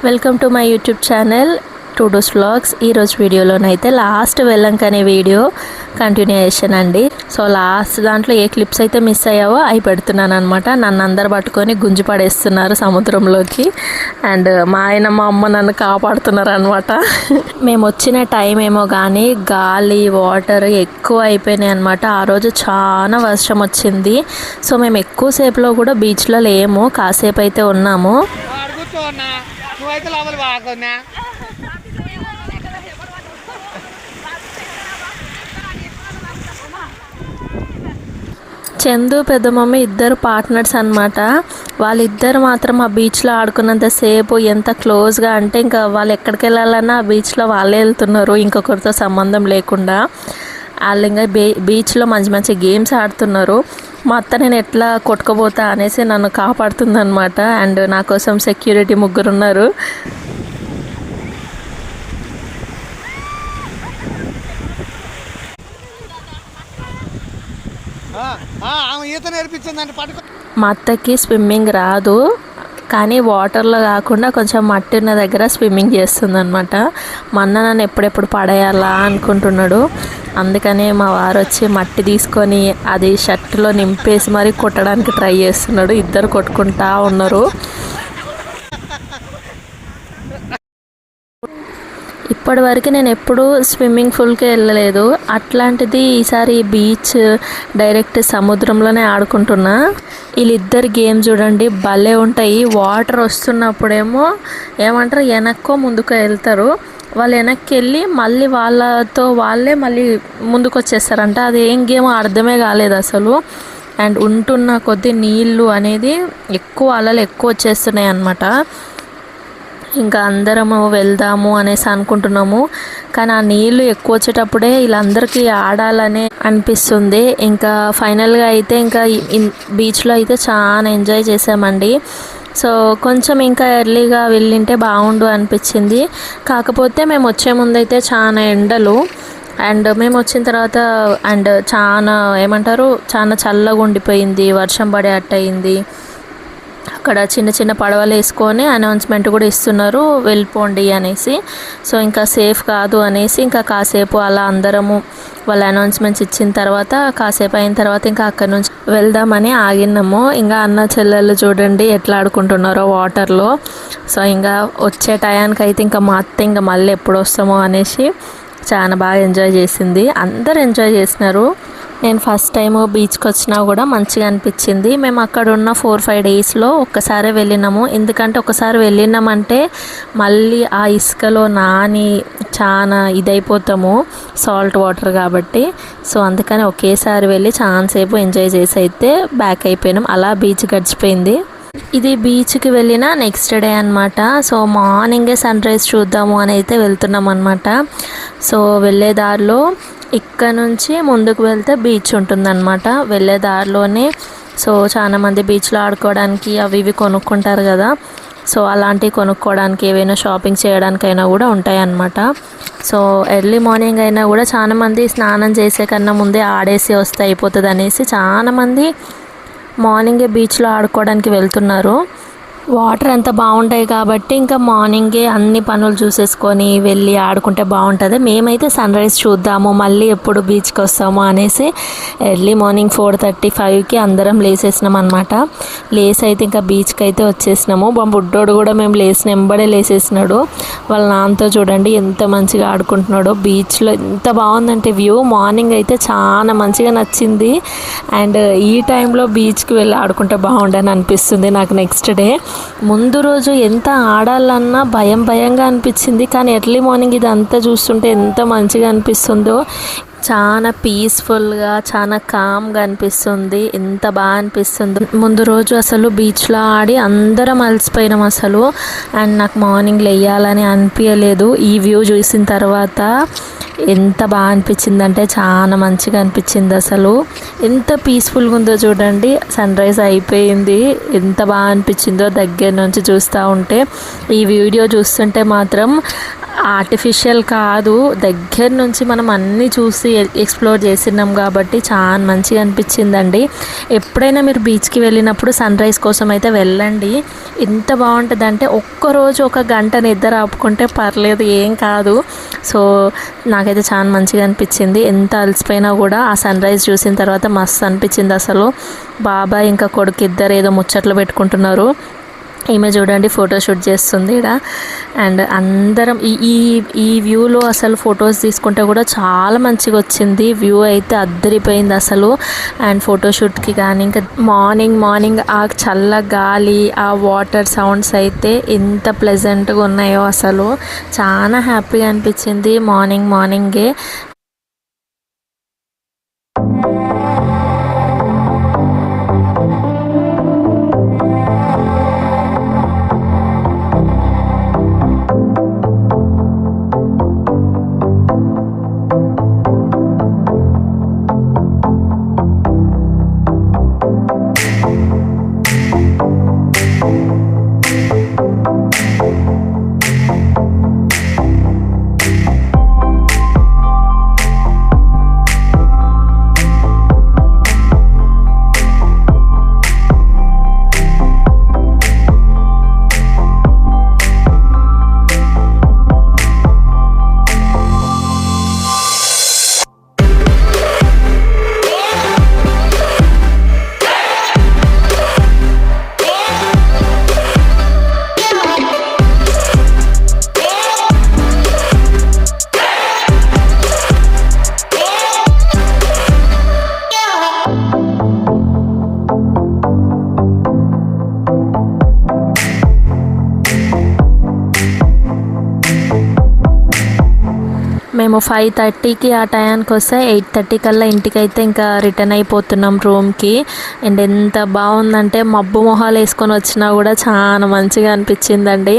Welcome to my YouTube channel టూడూస్ vlogs. ఈరోజు వీడియోలోనైతే లాస్ట్ వెళ్ళంకనే వీడియో కంటిన్యూయేషన్ అండి. సో లాస్ట్ దాంట్లో ఏ క్లిప్స్ అయితే మిస్ అయ్యావో అవి పెడుతున్నాను అనమాట. నన్ను అందరు పట్టుకొని గుంజి పడేస్తున్నారు సముద్రంలోకి. అండ్ మా ఆయన మా అమ్మ నన్ను కాపాడుతున్నారు అనమాట. మేము వచ్చిన టైం ఏమో కానీ గాలి వాటర్ ఎక్కువ అయిపోయినాయి అనమాట. ఆ రోజు చాలా వర్షం వచ్చింది. సో మేము ఎక్కువసేపులో కూడా బీచ్లో లేము, కాసేపు అయితే ఉన్నాము. చందు పెద్దమమ్మ ఇద్దరు పార్ట్నర్స్ అనమాట. వాళ్ళిద్దరు మాత్రం ఆ బీచ్లో ఆడుకున్నంతసేపు ఎంత క్లోజ్గా అంటే ఇంకా వాళ్ళు ఎక్కడికి వెళ్ళాలన్నా ఆ బీచ్లో వాళ్ళే వెళ్తున్నారు, ఇంకొకరితో సంబంధం లేకుండా. వాళ్ళు ఇంకా బీచ్లో మంచి మంచి గేమ్స్ ఆడుతున్నారు. మా అత్త నేను ఎట్లా కొట్టుకోబోతా అనేసి నన్ను కాపాడుతుంది అనమాట. అండ్ నా కోసం సెక్యూరిటీ ముగ్గురు ఉన్నారు. మా అత్తకి స్విమ్మింగ్ రాదు, కానీ వాటర్లో కాకుండా కొంచెం మట్టి ఉన్న దగ్గర స్విమ్మింగ్ చేస్తుంది అనమాట. మా అన్న నన్ను ఎప్పుడెప్పుడు పడేయాలా అనుకుంటున్నాడు. అందుకని మా వారు వచ్చి మట్టి తీసుకొని అది షర్ట్లో నింపేసి మరీ కొట్టడానికి ట్రై చేస్తున్నాడు. ఇద్దరు కొట్టుకుంటా ఉన్నారు. ఇప్పటి వరకు నేను ఎప్పుడూ స్విమ్మింగ్ పూల్కి వెళ్ళలేదు. అట్లాంటిది ఈసారి బీచ్ డైరెక్ట్ సముద్రంలోనే ఆడుకుంటున్నా. వీళ్ళిద్దరు గేమ్ చూడండి భలే ఉంటాయి. వాటర్ వస్తున్నప్పుడేమో ఏమంటారు వెనక్కో ముందుకో వెళ్తారు. వాళ్ళు వెనక్కి వెళ్ళి మళ్ళీ వాళ్ళతో వాళ్ళే మళ్ళీ ముందుకు వచ్చేస్తారంట. అది ఏం గేమ్ అర్థమే కాలేదు అసలు. అండ్ ఉంటున్న కొద్ది నీళ్ళు అనేది ఎక్కువ అలలు ఎక్కువ వచ్చేస్తున్నాయి అన్నమాట. ఇంకా అందరము వెళ్దాము అనేసి అనుకుంటున్నాము, కానీ ఆ నీళ్ళు ఎక్కువ వచ్చేటప్పుడే వీళ్ళందరికీ ఆడాలనే అనిపిస్తుంది. ఇంకా ఫైనల్గా అయితే ఇంకా బీచ్లో అయితే చాలా ఎంజాయ్ చేసామండి. సో కొంచెం ఇంకా ఎర్లీగా వెళ్ళింటే బాగుండు అనిపించింది. కాకపోతే మేము వచ్చే ముందైతే చాలా ఎండలు, అండ్ మేము వచ్చిన తర్వాత అండ్ చాలా ఏమంటారు చాలా చల్లగా ఉండిపోయింది, వర్షం పడే అట్టయింది. అక్కడ చిన్న చిన్న పడవలు వేసుకొని అనౌన్స్మెంట్ కూడా ఇస్తున్నారు వెళ్ళిపోండి అనేసి. సో ఇంకా సేఫ్ కాదు అనేసి ఇంకా కాసేపు అలా అందరము వాళ్ళ అనౌన్స్మెంట్స్ ఇచ్చిన తర్వాత కాసేపు అయిన తర్వాత ఇంకా అక్కడి నుంచి వెళ్దామని ఆగినాము. ఇంకా అన్న చెల్లెళ్ళు చూడండి ఎట్లా ఆడుకుంటున్నారో వాటర్లో. సో ఇంకా వచ్చే టయానికి అయితే ఇంకా మా అత్త ఇంకా మళ్ళీ ఎప్పుడు వస్తామో అనేసి చాలా బాగా ఎంజాయ్ చేసింది. అందరు ఎంజాయ్ చేసినారు. నేను ఫస్ట్ టైం బీచ్కి వచ్చినా కూడా మంచిగా అనిపించింది. మేము అక్కడ ఉన్న 4-5 డేస్లో ఒక్కసారే వెళ్ళినాము. ఎందుకంటే ఒకసారి వెళ్ళినామంటే మళ్ళీ ఆ ఇసుకలో నాని చాలా ఇదైపోతాము, సాల్ట్ వాటర్ కాబట్టి. సో అందుకని ఒకేసారి వెళ్ళి చాలాసేపు ఎంజాయ్ చేసి అయితే బ్యాక్ అయిపోయినాం. అలా బీచ్ గడిచిపోయింది. ఇది బీచ్కి వెళ్ళిన నెక్స్ట్ డే అనమాట. సో మార్నింగే సన్ రైజ్ చూద్దాము అని అయితే వెళ్తున్నాం అనమాట. సో వెళ్ళే దారిలో ఇక్కడ నుంచి ముందుకు వెళ్తే బీచ్ ఉంటుందన్నమాట. వెళ్ళే దారిలోనే సో చాలామంది బీచ్లో ఆడుకోవడానికి అవి ఇవి కొనుక్కుంటారు కదా. సో అలాంటివి కొనుక్కోవడానికి ఏవైనా షాపింగ్ చేయడానికైనా కూడా ఉంటాయి అన్నమాట. సో ఎర్లీ మార్నింగ్ అయినా కూడా చాలామంది స్నానం చేసే కన్నా ముందే ఆడేసి వస్తే అయిపోతుంది అనేసి చాలామంది మార్నింగే బీచ్లో ఆడుకోవడానికి వెళ్తున్నారు. వాటర్ అంత బాగుంటాయి కాబట్టి ఇంకా మార్నింగే అన్ని పనులు చూసేసుకొని వెళ్ళి ఆడుకుంటే బాగుంటుంది. మేమైతే సన్ రైజ్ చూద్దాము మళ్ళీ ఎప్పుడు బీచ్కి వస్తాము అనేసి ఎర్లీ మార్నింగ్ 4:35కి అందరం లేసేసినాం అనమాట. లేసి అయితే ఇంకా బీచ్కి అయితే వచ్చేసినాము. మా బుడ్డోడు కూడా మేము లేసిన ఎంబడే లేసేసినాడు. వాళ్ళ నాన్నతో చూడండి ఎంత మంచిగా ఆడుకుంటున్నాడో. బీచ్లో ఎంత బాగుందంటే వ్యూ మార్నింగ్ అయితే చాలా మంచిగా నచ్చింది. అండ్ ఈ టైంలో బీచ్కి వెళ్ళి ఆడుకుంటే బాగుండని అనిపిస్తుంది నాకు నెక్స్ట్ డే. ముందు రోజు ఎంత ఆడాలన్నా భయంగా అనిపించింది, కానీ ఎర్లీ మార్నింగ్ ఇదంతా చూస్తుంటే ఎంత మంచిగా అనిపిస్తుందో. చాలా పీస్ఫుల్గా చాలా కామ్గా అనిపిస్తుంది. ఎంత బాగా అనిపిస్తుంది. ముందు రోజు అసలు బీచ్లో ఆడి అందరం అలసిపోయినాం అసలు. అండ్ నాకు మార్నింగ్ లేయాలని అనిపించలేదు. ఈ వ్యూ చూసిన తర్వాత ఎంత బాగా అనిపించింది అంటే చాలా మంచిగా అనిపించింది. అసలు ఎంత పీస్ఫుల్గా ఉందో చూడండి. సన్ రైజ్ అయిపోయింది, ఎంత బాగా అనిపించిందో దగ్గర నుంచి చూస్తూ ఉంటే. ఈ వీడియో చూస్తుంటే మాత్రం ఆర్టిఫిషియల్ కాదు, దగ్గర నుంచి మనం అన్నీ చూసి ఎక్స్ప్లోర్ చేసినాం కాబట్టి చాలా మంచిగా అనిపించిందండి. ఎప్పుడైనా మీరు బీచ్కి వెళ్ళినప్పుడు సన్ రైజ్ కోసం అయితే వెళ్ళండి. ఎంత బాగుంటుందంటే ఒక్కరోజు ఒక గంట నిద్ర ఆపుకుంటే పర్లేదు, ఏం కాదు. సో నాకైతే చాలా మంచిగా అనిపించింది. ఎంత అలసిపోయినా కూడా ఆ సన్ రైజ్ చూసిన తర్వాత మస్తు అనిపించింది అసలు. బాబాయ్ ఇంకా కొడుకు ఇద్దరు ఏదో ముచ్చట్లు పెట్టుకుంటున్నారు. ఈమె చూడండి ఫోటోషూట్ చేస్తుంది ఇక్కడ. అండ్ అందరం ఈ ఈ వ్యూలో అసలు ఫొటోస్ తీసుకుంటే కూడా చాలా మంచిగా వచ్చింది. వ్యూ అయితే అద్దరిపోయింది అసలు. అండ్ ఫోటోషూట్కి కానీ ఇంకా మార్నింగ్ ఆ చల్ల గాలి, ఆ వాటర్ సౌండ్స్ అయితే ఎంత ప్లెజెంట్గా ఉన్నాయో అసలు. చాలా హ్యాపీగా అనిపించింది మార్నింగే. మేము 5:30కి ఆ టయానికి వస్తే 8:30 కల్లా ఇంటికైతే ఇంకా రిటర్న్ అయిపోతున్నాం రూమ్కి. అండ్ ఎంత బాగుందంటే మబ్బు మొహాలు వేసుకొని వచ్చినా కూడా చాలా మంచిగా అనిపించిందండి.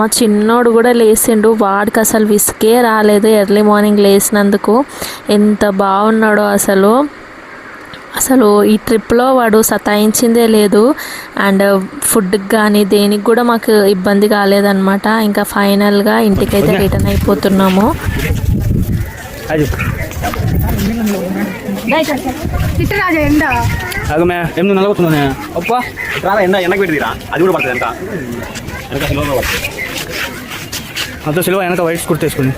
మా చిన్నోడు కూడా లేచిండు, వాడికి అసలు విసుకే రాలేదు ఎర్లీ మార్నింగ్ లేచినందుకు. ఎంత బాగున్నాడో అసలు ఈ ట్రిప్లో వాడు సతాయించిందే లేదు. అండ్ ఫుడ్కి కానీ దేనికి కూడా మాకు ఇబ్బంది కాలేదన్నమాట. ఇంకా ఫైనల్గా ఇంటికైతే రిటర్న్ అయిపోతున్నాము. అంత సిలువ వెనక వైట్స్ కుర్తేసుకుని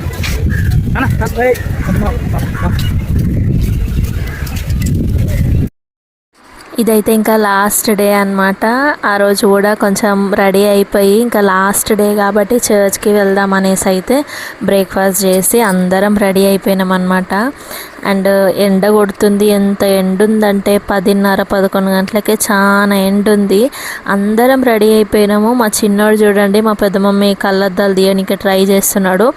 ఇదైతే ఇంకా లాస్ట్ డే అనమాట. ఆ రోజు కూడా కొంచెం రెడీ అయిపోయి ఇంకా లాస్ట్ డే కాబట్టి చర్చ్కి వెళ్దాం అనేసి అయితే బ్రేక్ఫాస్ట్ చేసి అందరం రెడీ అయిపోయినాం అనమాట. అండ్ ఎండ కొడుతుంది, ఎంత ఎండ ఉందంటే 10:30-11 గంటలకే చాలా ఎండ ఉంది. అందరం రెడీ అయిపోయినాము. మా చిన్నోడు చూడండి మా పెద్ద మమ్మీ కళ్ళద్దాలు తీయడానికి ట్రై చేస్తున్నాడు.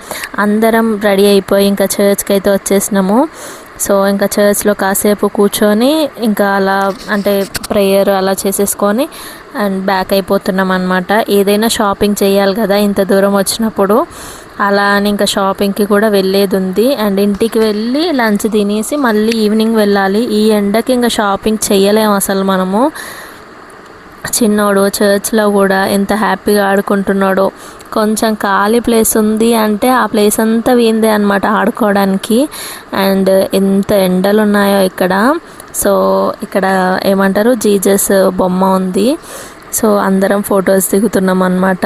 అందరం రెడీ అయిపోయి ఇంకా చర్చ్కి అయితే వచ్చేసినాము. సో ఇంకా చర్చ్లో కాసేపు కూర్చొని ఇంకా అలా అంటే ప్రేయర్ అలా చేసేసుకొని అండ్ బ్యాక్ అయిపోతున్నాం అనమాట. ఏదైనా షాపింగ్ చేయాలి కదా ఇంత దూరం వచ్చినప్పుడు, అలా అని ఇంకా షాపింగ్కి కూడా వెళ్ళేది ఉంది. అండ్ ఇంటికి వెళ్ళి లంచ్ తినేసి మళ్ళీ ఈవినింగ్ వెళ్ళాలి. ఈ ఎండకి ఇంకా షాపింగ్ చేయలేము అసలు మనము. చిన్నోడు చర్చ్లో కూడా ఎంత హ్యాపీగా ఆడుకుంటున్నాడో. కొంచెం ఖాళీ ప్లేస్ ఉంది అంటే ఆ ప్లేస్ అంతా వీందే అనమాట ఆడుకోవడానికి. అండ్ ఎంత ఎండలు ఉన్నాయో ఇక్కడ. సో ఇక్కడ ఏమంటారు జీసస్ బొమ్మ ఉంది. సో అందరం ఫొటోస్ దిగుతున్నాం అన్నమాట.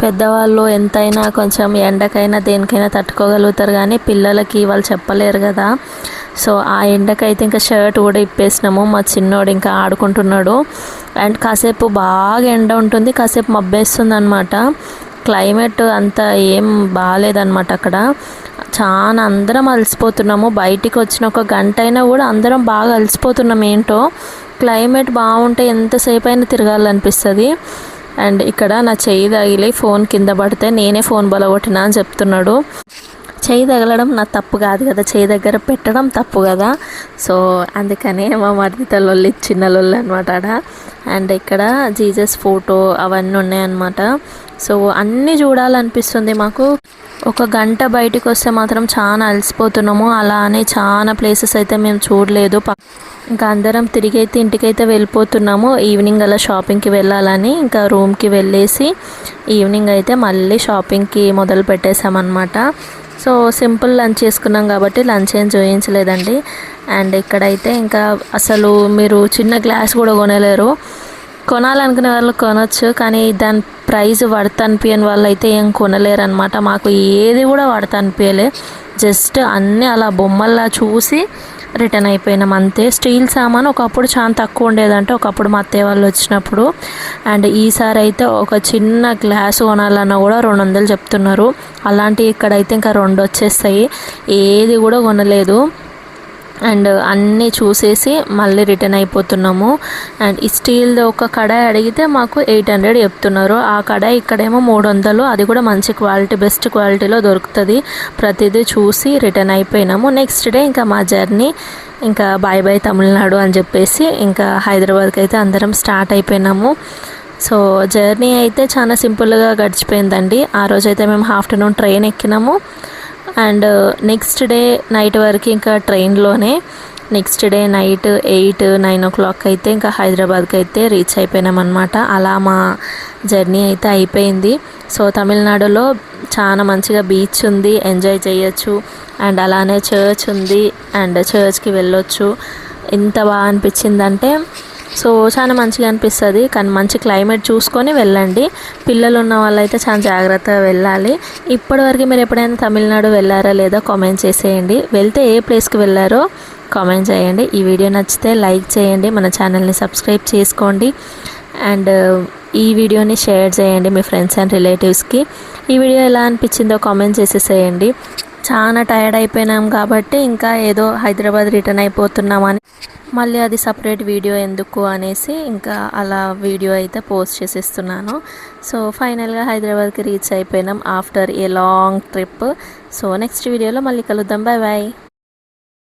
పెద్దవాళ్ళు ఎంతైనా కొంచెం ఎండకైనా దేనికైనా తట్టుకోగలుగుతారు, కానీ పిల్లలకి వాళ్ళు చెప్పలేరు కదా. సో ఆ ఎండకైతే ఇంకా షర్ట్ కూడా ఇప్పేసినాము. మా చిన్నోడు ఇంకా ఆడుకుంటున్నాడు. అండ్ కాసేపు బాగా ఎండ ఉంటుంది, కాసేపు మబ్బేస్తుంది అనమాట. క్లైమేట్ అంతా ఏం బాగాలేదన్నమాట అక్కడ. చాలా అందరం అలసిపోతున్నాము. బయటికి వచ్చిన ఒక గంట అయినా కూడా అందరం బాగా అలసిపోతున్నాం. ఏంటో క్లైమేట్ బాగుంటే ఎంతసేపు అయినా తిరగాలనిపిస్తుంది. అండ్ ఇక్కడ నా చెయ్యి తగిలి ఫోన్ కింద పడితే నేనే ఫోన్ బలగొట్టినా అని చెప్తున్నాడు. చేయి తగలడం నా తప్పు కాదు కదా, చేయి దగ్గర పెట్టడం తప్పు కదా. సో అందుకనే మా మరిదితో లొల్లి, చిన్న లొల్లి అనమాట ఆడ. అండ్ ఇక్కడ జీసస్ ఫోటో అవన్నీ ఉన్నాయన్నమాట. సో అన్నీ చూడాలనిపిస్తుంది మాకు. ఒక గంట బయటికి వస్తే మాత్రం చాలా అలసిపోతున్నాము. అలా అని చాలా ప్లేసెస్ అయితే మేము చూడలేదు. ఇంకా అందరం తిరిగి అయితే ఇంటికైతే వెళ్ళిపోతున్నాము. ఈవినింగ్ అలా షాపింగ్కి వెళ్ళాలని ఇంకా రూమ్కి వెళ్ళేసి ఈవినింగ్ అయితే మళ్ళీ షాపింగ్కి మొదలు పెట్టేసామన్నమాట. సో సింపుల్ లంచ్ చేసుకున్నాం కాబట్టి లంచ్ ఏం చూపించలేదండి. అండ్ ఇక్కడైతే ఇంకా అసలు మీరు చిన్న గ్లాస్ కూడా కొనలేరు. కొనాలనుకునే వాళ్ళు కొనవచ్చు, కానీ దాని ప్రైస్ వర్త్ అనిపించని వాళ్ళు అయితే ఏం కొనలేరు అనమాట. మాకు ఏది కూడా వర్త్ అనిపించలే, జస్ట్ అన్నీ అలా బొమ్మల్లా చూసి రిటర్న్ అయిపోయినాం అంతే. స్టీల్ సామాన్ ఒకప్పుడు చాలా తక్కువ ఉండేదంటే, ఒకప్పుడు మా అత్తయ్య వాళ్ళు వచ్చినప్పుడు. అండ్ ఈసారి అయితే ఒక చిన్న గ్లాసు కొనాలన్నా కూడా 200 చెప్తున్నారు. అలాంటివి ఇక్కడైతే ఇంకా 2 వచ్చేస్తాయి. ఏది కూడా కొనలేదు. అండ్ అన్నీ చూసేసి మళ్ళీ రిటర్న్ అయిపోతున్నాము. అండ్ ఈ స్టీల్ది ఒక కడాయి అడిగితే మాకు 800 చెప్తున్నారు. ఆ కడాయి ఇక్కడేమో 300. అది కూడా మంచి క్వాలిటీ, బెస్ట్ క్వాలిటీలో దొరుకుతుంది. ప్రతిదీ చూసి రిటర్న్ అయిపోయినాము. నెక్స్ట్ డే ఇంకా మా జర్నీ ఇంకా బాయ్ బాయ్ తమిళనాడు అని చెప్పేసి ఇంకా హైదరాబాద్కి అయితే అందరం స్టార్ట్ అయిపోయినాము. సో జర్నీ అయితే చాలా సింపుల్గా గడిచిపోయిందండి. ఆ రోజైతే మేము ఆఫ్టర్నూన్ ట్రైన్ ఎక్కినాము. అండ్ నెక్స్ట్ డే నైట్ వరకు ఇంకా ట్రైన్లోనే. నెక్స్ట్ డే నైట్ 8-9 o'clock అయితే ఇంకా హైదరాబాద్కి అయితే రీచ్ అయిపోయినాం అనమాట. అలా మా జర్నీ అయితే అయిపోయింది. సో తమిళనాడులో చాలా మంచిగా బీచ్ ఉంది, ఎంజాయ్ చేయొచ్చు. అండ్ అలానే చర్చ్ ఉంది, అండ్ చర్చ్కి వెళ్ళొచ్చు. ఎంత బాగా అనిపించిందంటే, సో చాలా మంచిగా అనిపిస్తుంది. కానీ మంచి క్లైమేట్ చూసుకొని వెళ్ళండి. పిల్లలు ఉన్న వాళ్ళైతే చాలా జాగ్రత్తగా వెళ్ళాలి. ఇప్పటివరకు మీరు ఎప్పుడైనా తమిళనాడు వెళ్ళారా లేదా కామెంట్ చేసేయండి. వెళ్తే ఏ ప్లేస్కి వెళ్ళారో కామెంట్ చేయండి. ఈ వీడియో నచ్చితే లైక్ చేయండి, మన ఛానల్ని సబ్స్క్రైబ్ చేసుకోండి. అండ్ ఈ వీడియోని షేర్ చేయండి మీ ఫ్రెండ్స్ అండ్ రిలేటివ్స్కి. ఈ వీడియో ఎలా అనిపించిందో కామెంట్ చేసేసేయండి. చాలా టైర్డ్ అయిపోయినాం కాబట్టి ఇంకా ఏదో హైదరాబాద్ రిటర్న్ అయిపోతున్నామని మళ్ళీ అది సపరేట్ వీడియో ఎందుకు అనేసి ఇంకా అలా వీడియో అయితే పోస్ట్ చేసేస్తున్నాను. సో ఫైనల్గా హైదరాబాద్కి రీచ్ అయిపోయినాం after a long trip. So next వీడియోలో మళ్ళీ కలుద్దాం. Bye bye.